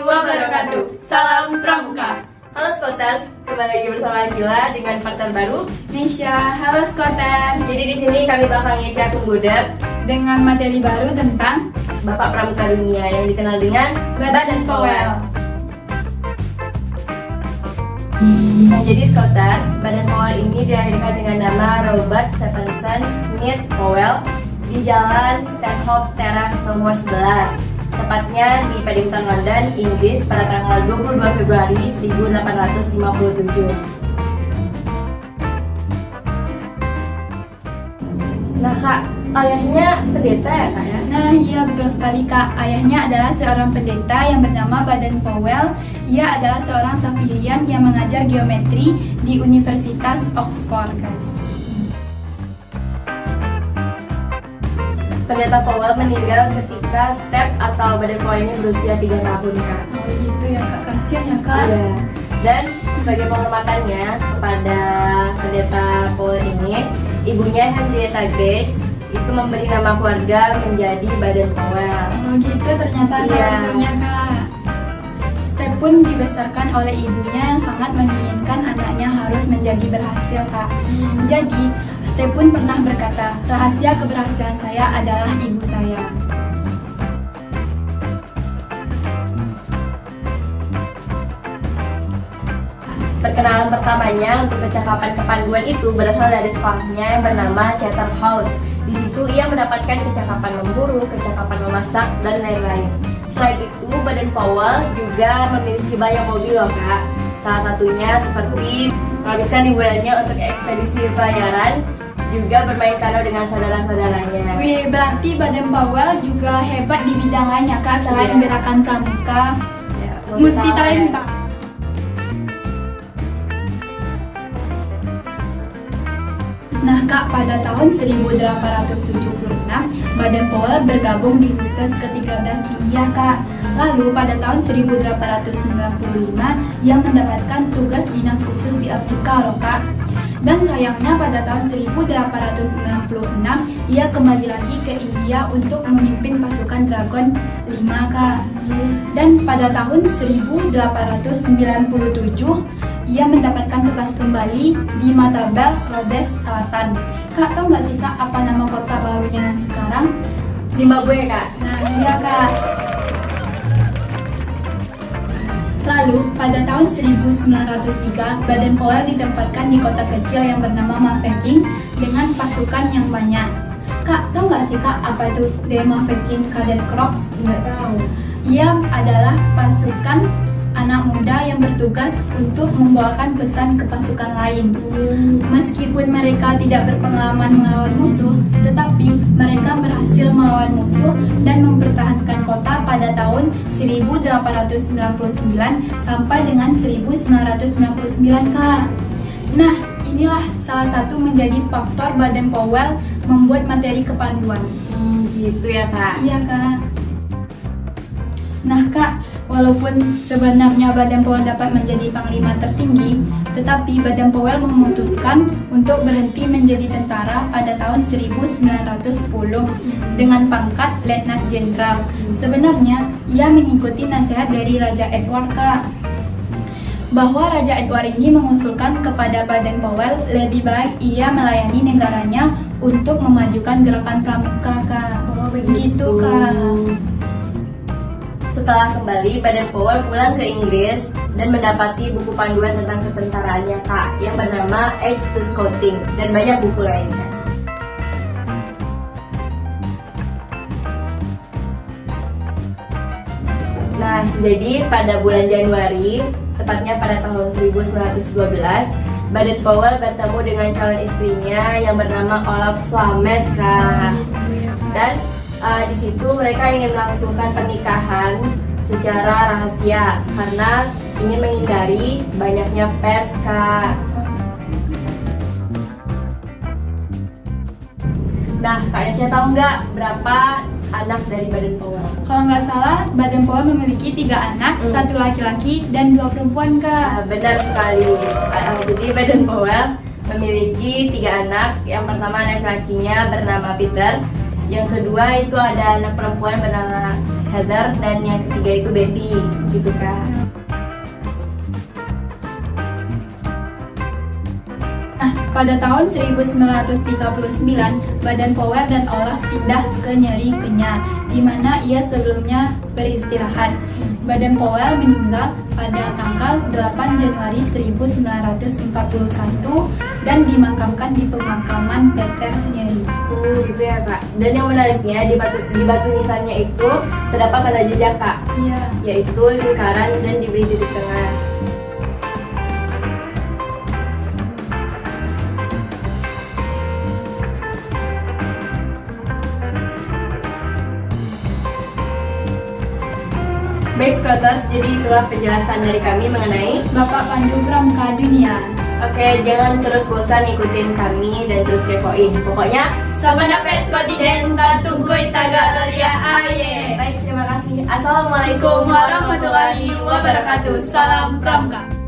wabarakatuh. Salam Pramuka. Halo Scouters, kembali lagi bersama Gila dengan partner baru Nisha. Halo Skoter. Jadi di sini kami bakal ngisi akun gudeg Dengan materi baru tentang Bapak Pramuka Dunia yang dikenal dengan Badan Powell. Nah, jadi Scouters, Badan Powell ini dilahirkan dengan nama Robert Stephenson Smith Powell di Jalan Stanhope Terrace nomor 11. Tepatnya di Paddington, London, Inggris pada tanggal 22 Februari 1857. Nah Kak, ayahnya pendeta ya Kak ya? Nah iya betul sekali Kak. Ayahnya adalah seorang pendeta yang bernama Baden Powell. Ia adalah seorang civilian yang mengajar geometri di Universitas Oxford guys. Pendeta Powell meninggal ketika Step atau Baden Powell ini berusia 3 tahun Kak. Oh gitu ya Kak, kasihan ya Kak. Iya. Dan sebagai penghormatannya kepada pendeta Powell ini, ibunya Henrietta Grace itu memberi nama keluarga menjadi Baden Powell. Oh gitu ternyata asal-usulnya Kak. Step pun dibesarkan oleh ibunya yang sangat menginginkan anaknya harus menjadi berhasil Kak. Jadi Step pun pernah berkata, rahasia keberhasilan saya adalah ibu saya. Perkenalan pertamanya untuk kecakapan kepanduan itu berasal dari sekolahnya yang bernama Charterhouse. Di situ ia mendapatkan kecakapan memburu, kecakapan memasak, dan lain-lain. Selain itu, Baden Powell juga memiliki banyak hobi loh Kak. Salah satunya seperti menghabiskan liburannya untuk ekspedisi pelayaran, juga bermain kano dengan saudara-saudaranya. Wih, berarti Baden Powell juga hebat di bidang lain ya Kak, selain Iya. gerakan pramuka, Ya, multi talenta. Nah Kak, pada tahun 1876, Baden Powell bergabung di khusus ke-13 India Kak. Lalu pada tahun 1895, ia mendapatkan tugas dinas khusus di Afrika loh Kak. Dan sayangnya pada tahun 1896, ia kembali lagi ke India untuk memimpin pasukan Dragon 5 Kak. Dan pada tahun 1897, ia mendapatkan tugas kembali di Matabele, Rhodes Selatan. Kak, tahu nggak sih Kak apa nama kota barunya yang sekarang? Zimbabwe Kak. Nah iya Kak. Lalu pada tahun 1903, Baden Powell ditempatkan di kota kecil yang bernama Mafeking dengan pasukan yang banyak. Kak, tahu nggak sih Kak apa itu The Mafeking Cadet Corps? Nggak tahu. Ia adalah pasukan anak muda yang bertugas untuk membawakan pesan ke pasukan lain. Meskipun mereka tidak berpengalaman melawan musuh, tetapi mereka berhasil melawan musuh dan mempertahankan kota pada tahun 1899 sampai dengan 1999 Kak. Nah, inilah salah satu menjadi faktor Baden Powell membuat materi kepanduan. Gitu ya Kak. Iya Kak. Nah Kak, walaupun sebenarnya Baden Powell dapat menjadi panglima tertinggi, tetapi Baden Powell memutuskan untuk berhenti menjadi tentara pada tahun 1910 dengan pangkat Letnan Jenderal. Sebenarnya, ia mengikuti nasihat dari Raja Edward Kak, bahwa Raja Edward ini mengusulkan kepada Baden Powell lebih baik ia melayani negaranya untuk memajukan gerakan pramuka Kak. Oh, begitu. Kak. Setelah kembali, Baden Powell pulang ke Inggris dan mendapati buku panduan tentang ketentaraannya Kak yang bernama Aids to Scouting dan banyak buku lainnya. Nah, jadi pada bulan Januari, tepatnya pada tahun 1912, Baden Powell bertemu dengan calon istrinya yang bernama Olaf Swames Kak. Dan di situ mereka ingin melangsungkan pernikahan secara rahasia karena ingin menghindari banyaknya pers Kak. Nah, Kak Nesya tahu nggak berapa anak dari Baden Powell? Kalau nggak salah, Baden Powell memiliki 3 anak, 1 laki-laki dan 2 perempuan Kak. Benar sekali. Jadi Baden Powell memiliki 3 anak. Yang pertama anak lakinya bernama Peter. Yang kedua itu ada anak perempuan bernama Heather, dan yang ketiga itu Betty, gitu kan. Nah, pada tahun 1939, Badan Powell dan Olaf pindah ke Nyeri Kenya, di mana ia sebelumnya beristirahat. Badan Powell meninggal pada tanggal 8 Januari 1941 dan dimakamkan di pemakaman Peter Nyeri. Gitu ya kak. Dan yang menariknya di batu nisannya itu terdapat tanda jejak kak, Iya. yaitu lingkaran dan diberi titik tengah. Baik Scotters, jadi itulah penjelasan dari kami mengenai. Bapak Pandu Pramuka Dunia. Oke, jangan terus bosan ikutin kami dan terus kepoin. Pokoknya, Sama dapat Spotiden Tantungkui Tagalolia Aye. baik, terima kasih. Assalamualaikum Assalamualaikum warahmatullahi wabarakatuh. Salam Pramuka.